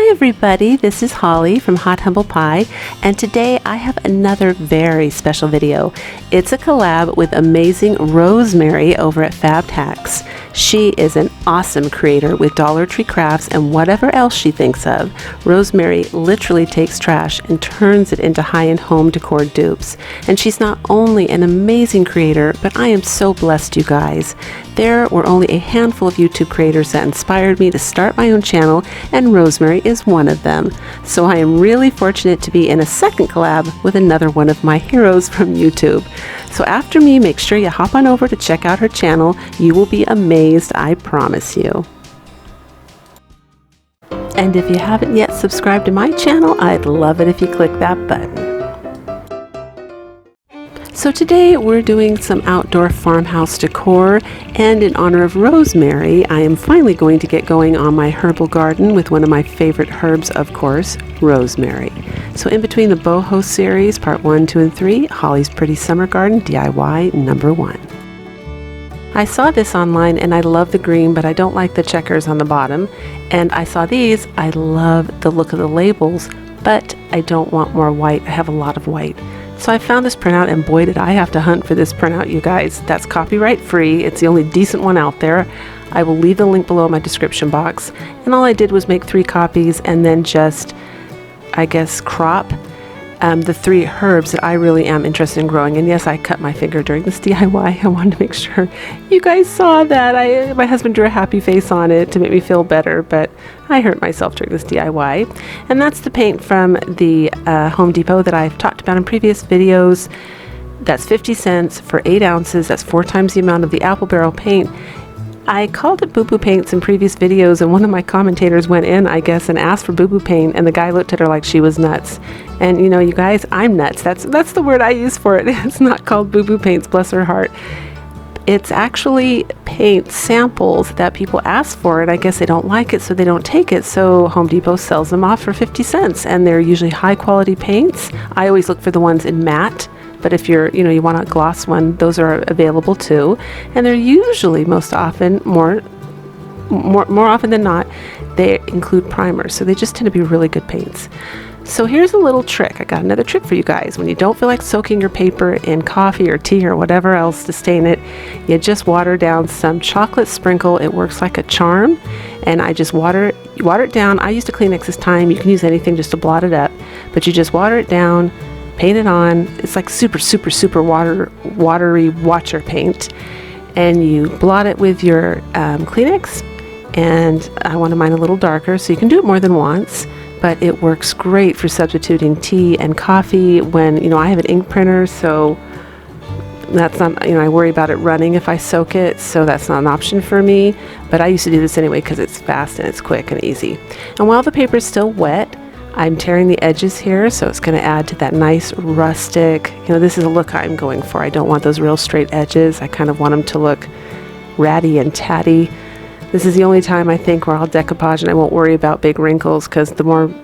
Hi everybody, this is Holly from Hot Humble Pie, and today I have another very special video. It's a collab with amazing Rosemary over at FABEDhacks. She is an awesome creator with Dollar Tree crafts and whatever else she thinks of. Rosemary literally takes trash and turns it into high-end home decor dupes. And she's not only an amazing creator, but I am so blessed, you guys. There were only a handful of YouTube creators that inspired me to start my own channel, and Rosemary is one of them. So I am really fortunate to be in a second collab with another one of my heroes from YouTube. So after me, make sure you hop on over to check out her channel. You will be amazed, I promise you. And if you haven't yet subscribed to my channel, I'd love it if you click that button. So today we're doing some outdoor farmhouse decor, and in honor of Rosemary, I am finally going to get going on my herbal garden with one of my favorite herbs, of course, rosemary. So in between the boho series, part 1, 2, and 3, Holly's Pretty Summer Garden DIY number 1. I saw this online and I love the green, but I don't like the checkers on the bottom. And I saw these, I love the look of the labels, but I don't want more white. I have a lot of white. So I found this printout, and boy did I have to hunt for this printout, you guys. That's copyright free. It's the only decent one out there. I will leave the link below in my description box. And all I did was make 3 copies and then just, I guess, crop the 3 herbs that I really am interested in growing. And yes, I cut my finger during this DIY. I wanted to make sure you guys saw that. My husband drew a happy face on it to make me feel better, but I hurt myself during this DIY. And that's the paint from the Home Depot that I've talked about in previous videos. That's 50 cents for 8 ounces. That's 4 times the amount of the apple barrel paint. I called it boo-boo paints in previous videos, and one of my commentators went in, I guess, and asked for boo-boo paint, and the guy looked at her like she was nuts. And you know, you guys, I'm nuts. That's the word I use for it. It's not called boo-boo paints, bless her heart. It's actually paint samples that people ask for, and I guess they don't like it, so they don't take it. So Home Depot sells them off for 50 cents, and they're usually high-quality paints. I always look for the ones in matte. But if you're, you want a gloss one, those are available too. And they're usually more often than not, they include primers. So they just tend to be really good paints. So here's a little trick. I got another trick for you guys. When you don't feel like soaking your paper in coffee or tea or whatever else to stain it, you just water down some chocolate sprinkle. It works like a charm. And I just water it down. I used a Kleenex this time. You can use anything just to blot it up. But you just water it down, paint it on. It's like super, super, super watery watcher paint. And you blot it with your Kleenex. And I wanted mine a little darker, so you can do it more than once. But it works great for substituting tea and coffee when, I have an ink printer, so that's not, I worry about it running if I soak it, so that's not an option for me. But I used to do this anyway because it's fast and it's quick and easy. And while the paper is still wet, I'm tearing the edges here, so it's going to add to that nice rustic, this is a look I'm going for. I don't want those real straight edges. I kind of want them to look ratty and tatty. This is the only time I think where I'll decoupage and I won't worry about big wrinkles, because the more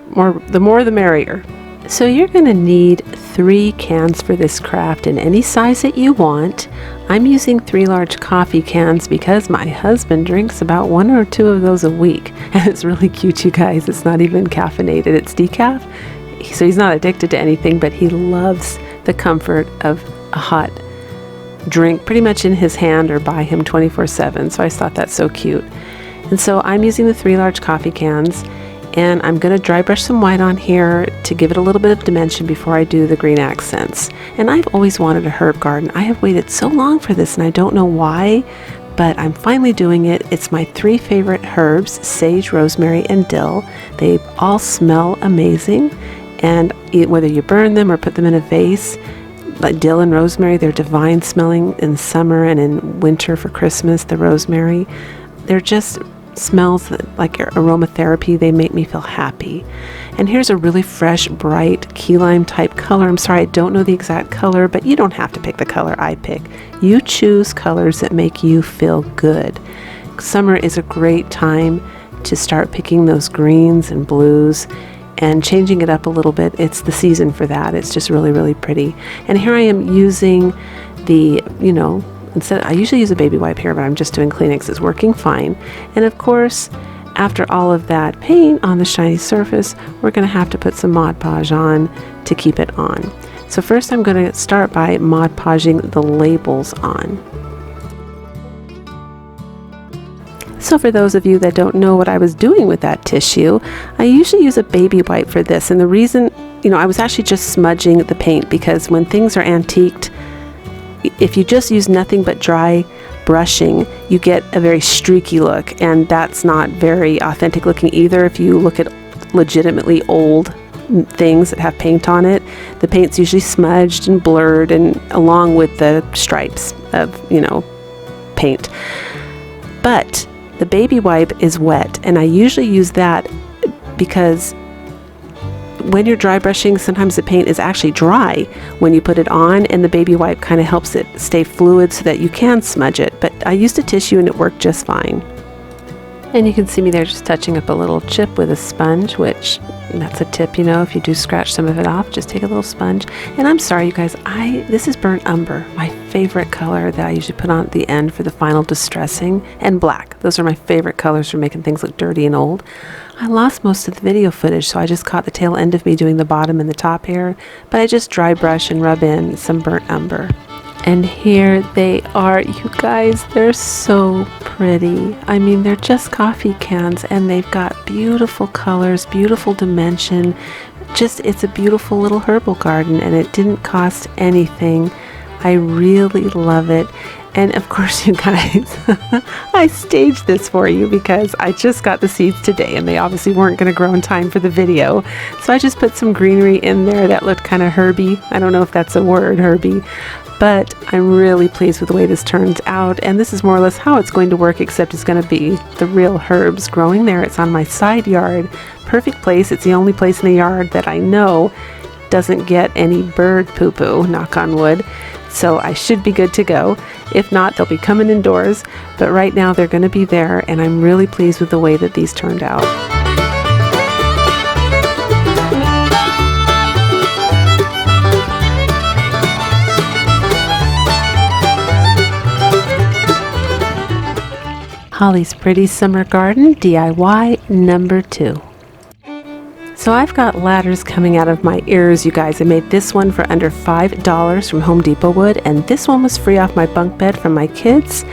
the merrier. So you're going to need 3 cans for this craft in any size that you want. I'm using 3 large coffee cans because my husband drinks about 1 or 2 of those a week. And it's really cute, you guys. It's not even caffeinated. It's decaf. So he's not addicted to anything, but he loves the comfort of a hot drink pretty much in his hand or by him 24/7. So I just thought that's so cute. And so I'm using the 3 large coffee cans. And I'm going to dry brush some white on here to give it a little bit of dimension before I do the green accents. And I've always wanted a herb garden. I have waited so long for this, and I don't know why, but I'm finally doing it. It's my 3 favorite herbs, sage, rosemary, and dill. They all smell amazing, and whether you burn them or put them in a vase, like dill and rosemary, they're divine smelling in summer and in winter for Christmas, the rosemary. They're just smells like aromatherapy. They make me feel happy. And here's a really fresh, bright key lime type color. I'm sorry, I don't know the exact color, but you don't have to pick the color I pick. You choose colors that make you feel good. Summer is a great time to start picking those greens and blues and changing it up a little bit. It's the season for that. It's just really, really pretty. And here I am using the, instead, I usually use a baby wipe here, but I'm just doing Kleenex. It's working fine. And of course, After all of that paint on the shiny surface, we're going to have to put some Mod Podge on to keep it on. So first I'm going to start by Mod Podging the labels on. So for those of you that don't know what I was doing with that tissue, I usually use a baby wipe for this, and the reason, I was actually just smudging the paint, because when things are antiqued, if you just use nothing but dry brushing, you get a very streaky look, and that's not very authentic looking either. If you look at legitimately old things that have paint on it, the paint's usually smudged and blurred, and along with the stripes of, paint. But the baby wipe is wet, and I usually use that because when you're dry brushing, sometimes the paint is actually dry when you put it on, and the baby wipe kind of helps it stay fluid so that you can smudge it. But I used a tissue and it worked just fine. And you can see me there just touching up a little chip with a sponge, which that's a tip, if you do scratch some of it off, just take a little sponge. And I'm sorry, you guys, this is burnt umber, my favorite color that I usually put on at the end for the final distressing, and black. Those are my favorite colors for making things look dirty and old. I lost most of the video footage, so I just caught the tail end of me doing the bottom and the top here, but I just dry brush and rub in some burnt umber. And here they are, you guys. They're so pretty. I mean, they're just coffee cans, and they've got beautiful colors, beautiful dimension. It's a beautiful little herbal garden, and it didn't cost anything. I really love it. And of course, you guys, I staged this for you because I just got the seeds today, and they obviously weren't going to grow in time for the video. So I just put some greenery in there that looked kind of herby. I don't know if that's a word, herby. But I'm really pleased with the way this turns out, and this is more or less how it's going to work, except it's going to be the real herbs growing there. It's on my side yard. Perfect place. It's the only place in the yard that I know doesn't get any bird poo-poo, knock on wood. So I should be good to go. If not, they'll be coming indoors, but right now they're going to be there, and I'm really pleased with the way that these turned out. Holly's Pretty Summer Garden DIY number 2. So I've got ladders coming out of my ears, you guys. I made this one for under $5 from Home Depot wood, and this one was free off my bunk bed from my kids,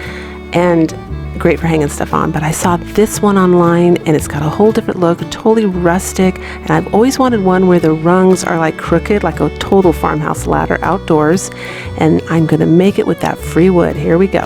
and great for hanging stuff on. But I saw this one online, and it's got a whole different look, totally rustic, and I've always wanted one where the rungs are like crooked, like a total farmhouse ladder outdoors, and I'm gonna make it with that free wood. Here we go.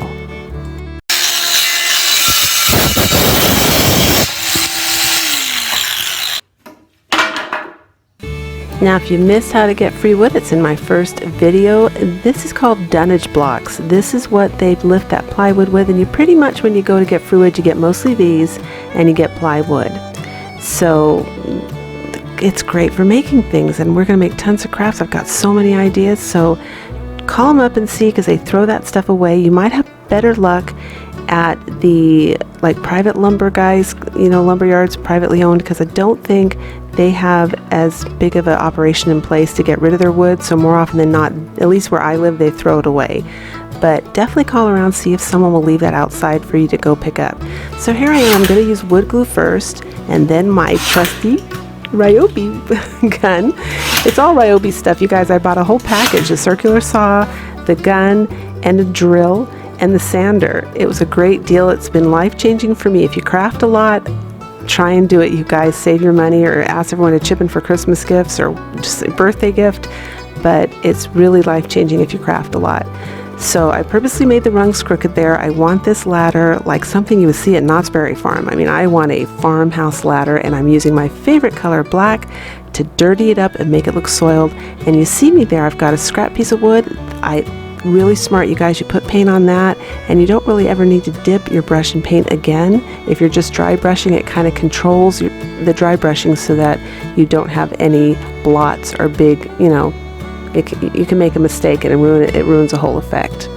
Now, if you missed how to get free wood, it's in my first video. This is called dunnage blocks. This is what they lift that plywood with, and you pretty much, when you go to get free wood, you get mostly these, and you get plywood. So it's great for making things, and we're going to make tons of crafts. I've got so many ideas, so call them up and see, because they throw that stuff away. You might have better luck at the private lumber guys, lumber yards, privately owned, because I don't think they have as big of an operation in place to get rid of their wood. So more often than not, at least where I live, they throw it away. But definitely call around, see if someone will leave that outside for you to go pick up. So here I am. I'm going to use wood glue first, and then my trusty Ryobi gun. It's all Ryobi stuff, you guys. I bought a whole package: a circular saw, the gun, and a drill, and the sander. It was a great deal. It's been life-changing for me. If you craft a lot, try and do it, you guys. Save your money, or ask everyone to chip in for Christmas gifts or just a birthday gift. But it's really life-changing if you craft a lot. So I purposely made the rungs crooked there. I want this ladder like something you would see at Knott's Berry Farm. I mean, I want a farmhouse ladder, and I'm using my favorite color, black, to dirty it up and make it look soiled. And you see me there, I've got a scrap piece of wood. Really smart, you guys. You put paint on that, and you don't really ever need to dip your brush in paint again. If you're just dry brushing, it kind of controls the dry brushing so that you don't have any blots or big, you can make a mistake and it ruins the whole effect.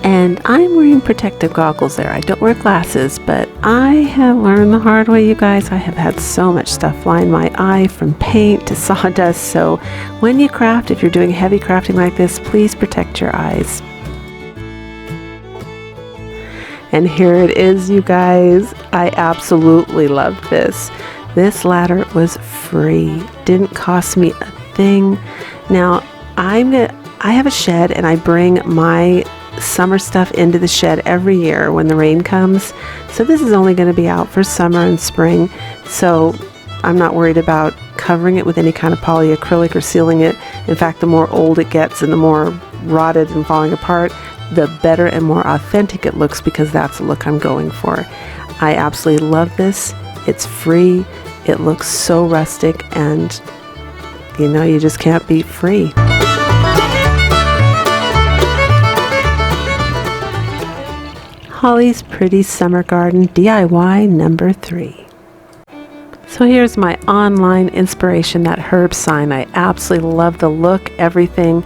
And I'm wearing protective goggles there. I don't wear glasses, but I have learned the hard way, you guys. I have had so much stuff fly in my eye, from paint to sawdust. So when you craft, if you're doing heavy crafting like this, please protect your eyes. And here it is, you guys. I absolutely loved this. This ladder was free. Didn't cost me a thing. Now, I have a shed and I bring my summer stuff into the shed every year when the rain comes. So this is only going to be out for summer and spring. So I'm not worried about covering it with any kind of polyacrylic or sealing it. In fact, the more old it gets and the more rotted and falling apart, the better and more authentic it looks, because that's the look I'm going for. I absolutely love this. It's free. It looks so rustic, and you know, you just can't beat free. Holly's Pretty Summer Garden DIY number 3. So here's my online inspiration, that herb sign. I absolutely love the look, everything.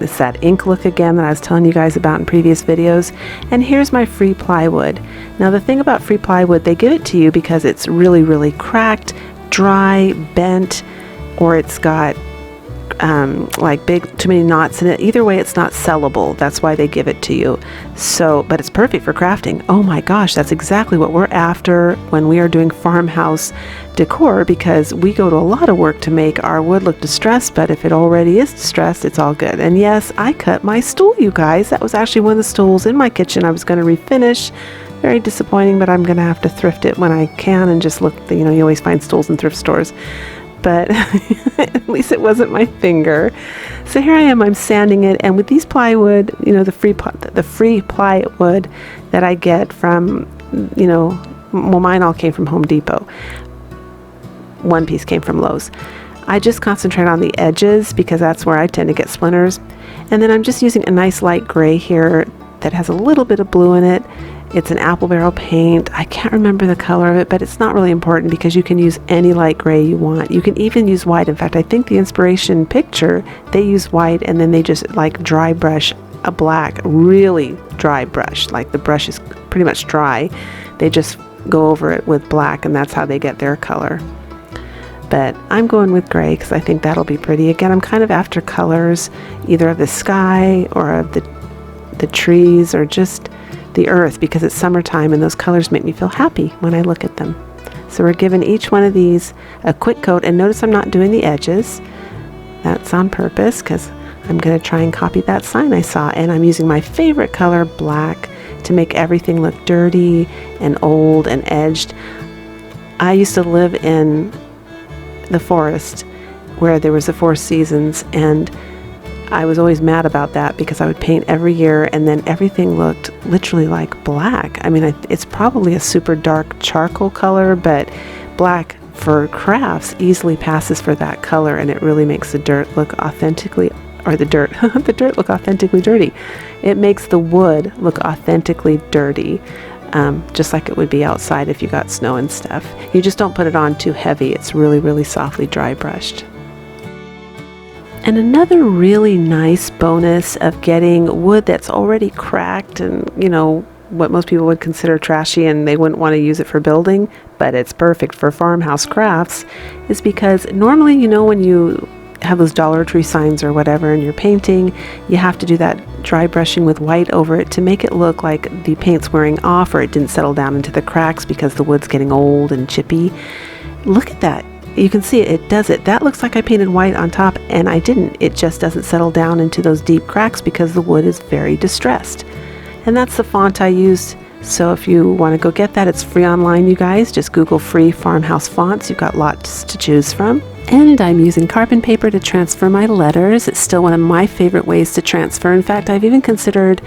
It's that ink look again that I was telling you guys about in previous videos. And here's my free plywood. Now the thing about free plywood, they give it to you because it's really, really cracked, dry, bent, or it's got like too many knots in it. Either way, it's not sellable. That's why they give it to you. So, but it's perfect for crafting. Oh my gosh, that's exactly what we're after when we are doing farmhouse decor, because we go to a lot of work to make our wood look distressed, but if it already is distressed, it's all good. And yes, I cut my stool, you guys. That was actually one of the stools in my kitchen I was going to refinish. Very disappointing, but I'm going to have to thrift it when I can and just look. You know, you always find stools in thrift stores. But at least it wasn't my finger. So here I am, I'm sanding it, and with these plywood, you know, the free plywood that I get from, you know, well, mine all came from Home Depot. One piece came from Lowe's. I just concentrate on the edges because that's where I tend to get splinters. And then I'm just using a nice light gray here that has a little bit of blue in it. It's an apple barrel paint. I can't remember the color of it, but it's not really important because you can use any light gray you want. You can even use white. In fact, I think the inspiration picture, they use white and then they just like dry brush a black, really dry brush. Like the brush is pretty much dry. They just go over it with black, and that's how they get their color. But I'm going with gray because I think that'll be pretty. Again, I'm kind of after colors, either of the sky or of the trees or just the earth, because it's summertime and those colors make me feel happy when I look at them. So we're giving each one of these a quick coat, and notice I'm not doing the edges. That's on purpose because I'm going to try and copy that sign I saw, and I'm using my favorite color, black, to make everything look dirty and old and edged. I used to live in the forest where there was the 4 seasons, and I was always mad about that because I would paint every year and then everything looked literally like black. I mean, it's probably a super dark charcoal color, but black for crafts easily passes for that color, and it really makes the dirt look authentically, or the dirt look authentically dirty. It makes the wood look authentically dirty, just like it would be outside if you got snow and stuff. You just don't put it on too heavy. It's really, really softly dry brushed. And another really nice bonus of getting wood that's already cracked and, you know, what most people would consider trashy and they wouldn't want to use it for building, but it's perfect for farmhouse crafts, is because normally, you know, when you have those Dollar Tree signs or whatever and you're painting, you have to do that dry brushing with white over it to make it look like the paint's wearing off or it didn't settle down into the cracks because the wood's getting old and chippy. Look at that. You can see it does it. That looks like I painted white on top, and I didn't. It just doesn't settle down into those deep cracks because the wood is very distressed. And that's the font I used. So if you want to go get that, it's free online, you guys. Just Google free farmhouse fonts. You've got lots to choose from. And I'm using carbon paper to transfer my letters. It's still one of my favorite ways to transfer. In fact, I've even considered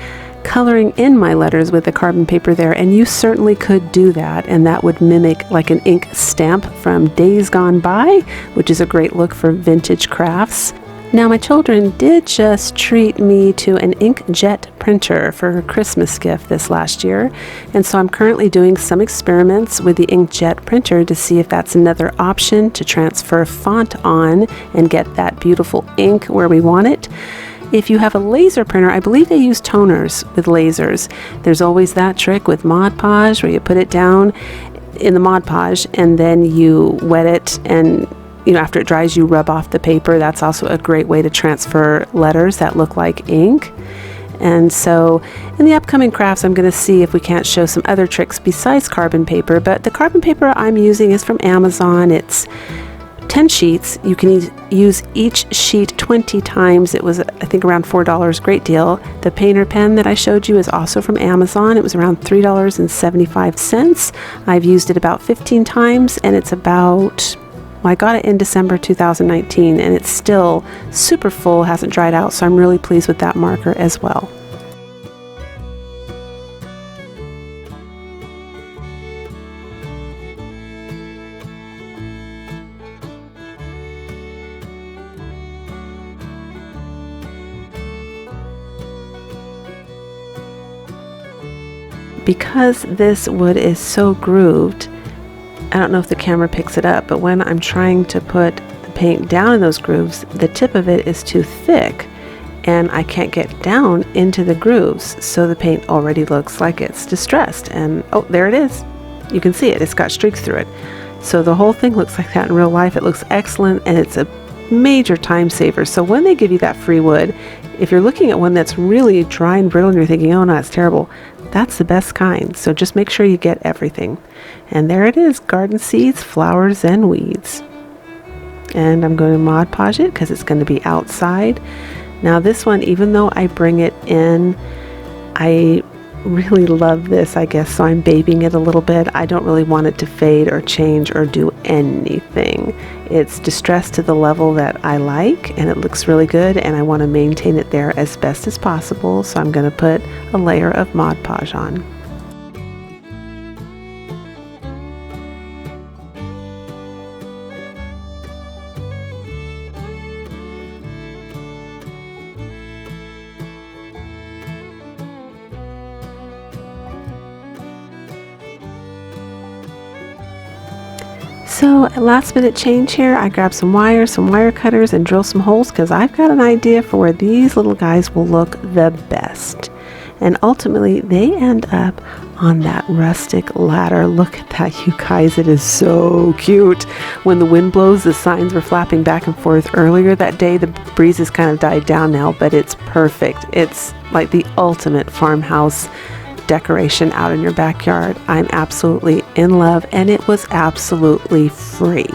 coloring in my letters with the carbon paper there, and you certainly could do that, and that would mimic like an ink stamp from days gone by, which is a great look for vintage crafts. Now, my children did just treat me to an inkjet printer for a Christmas gift this last year, and so I'm currently doing some experiments with the inkjet printer to see if that's another option to transfer font on and get that beautiful ink where we want it. If you have a laser printer, I believe they use toners with lasers. There's always that trick with Mod Podge where you put it down in the Mod Podge and then you wet it, and you know, after it dries you rub off the paper. That's also a great way to transfer letters that look like ink. And so in the upcoming crafts, I'm going to see if we can't show some other tricks besides carbon paper. But the carbon paper I'm using is from Amazon. It's 10 sheets. You can use each sheet 20 times. It was, I think, around $4. Great deal. The painter pen that I showed you is also from Amazon. It was around $3.75. I've used it about 15 times, and it's about, well, I got it in December 2019, and it's still super full, hasn't dried out, so I'm really pleased with that marker as well. Because this wood is so grooved, I don't know if the camera picks it up, but when I'm trying to put the paint down in those grooves, the tip of it is too thick and I can't get down into the grooves, so the paint already looks like it's distressed. And oh, there it is. You can see it. It's got streaks through it. So the whole thing looks like that in real life. It looks excellent, and it's a major time saver. So when they give you that free wood, if you're looking at one that's really dry and brittle and you're thinking, oh no, it's terrible, that's the best kind. So just make sure you get everything. And there it is, garden seeds, flowers, and weeds. And I'm going to Mod Podge it because it's going to be outside. Now this one, even though I bring it in, I really love this, I guess, so I'm babying it a little bit. I don't really want it to fade or change or do anything. It's distressed to the level that I like, and it looks really good, and I want to maintain it there as best as possible, so I'm going to put a layer of Mod Podge on. So last minute change here, I grabbed some wire cutters, and drill some holes because I've got an idea for where these little guys will look the best. And ultimately they end up on that rustic ladder. Look at that, you guys, it is so cute. When the wind blows, the signs were flapping back and forth earlier that day. The breeze has kind of died down now, but it's perfect. It's like the ultimate farmhouse decoration out in your backyard. I'm absolutely in love, and it was absolutely free.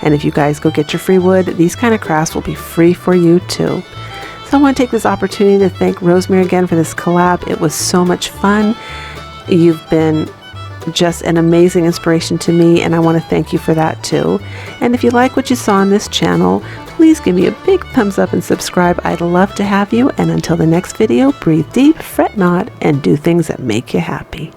And if you guys go get your free wood, these kind of crafts will be free for you too. So I want to take this opportunity to thank Rosemary again for this collab. It was so much fun. You've been just an amazing inspiration to me, and I want to thank you for that too. And if you like what you saw on this channel, please give me a big thumbs up and subscribe. I'd love to have you. And until the next video, breathe deep, fret not, and do things that make you happy.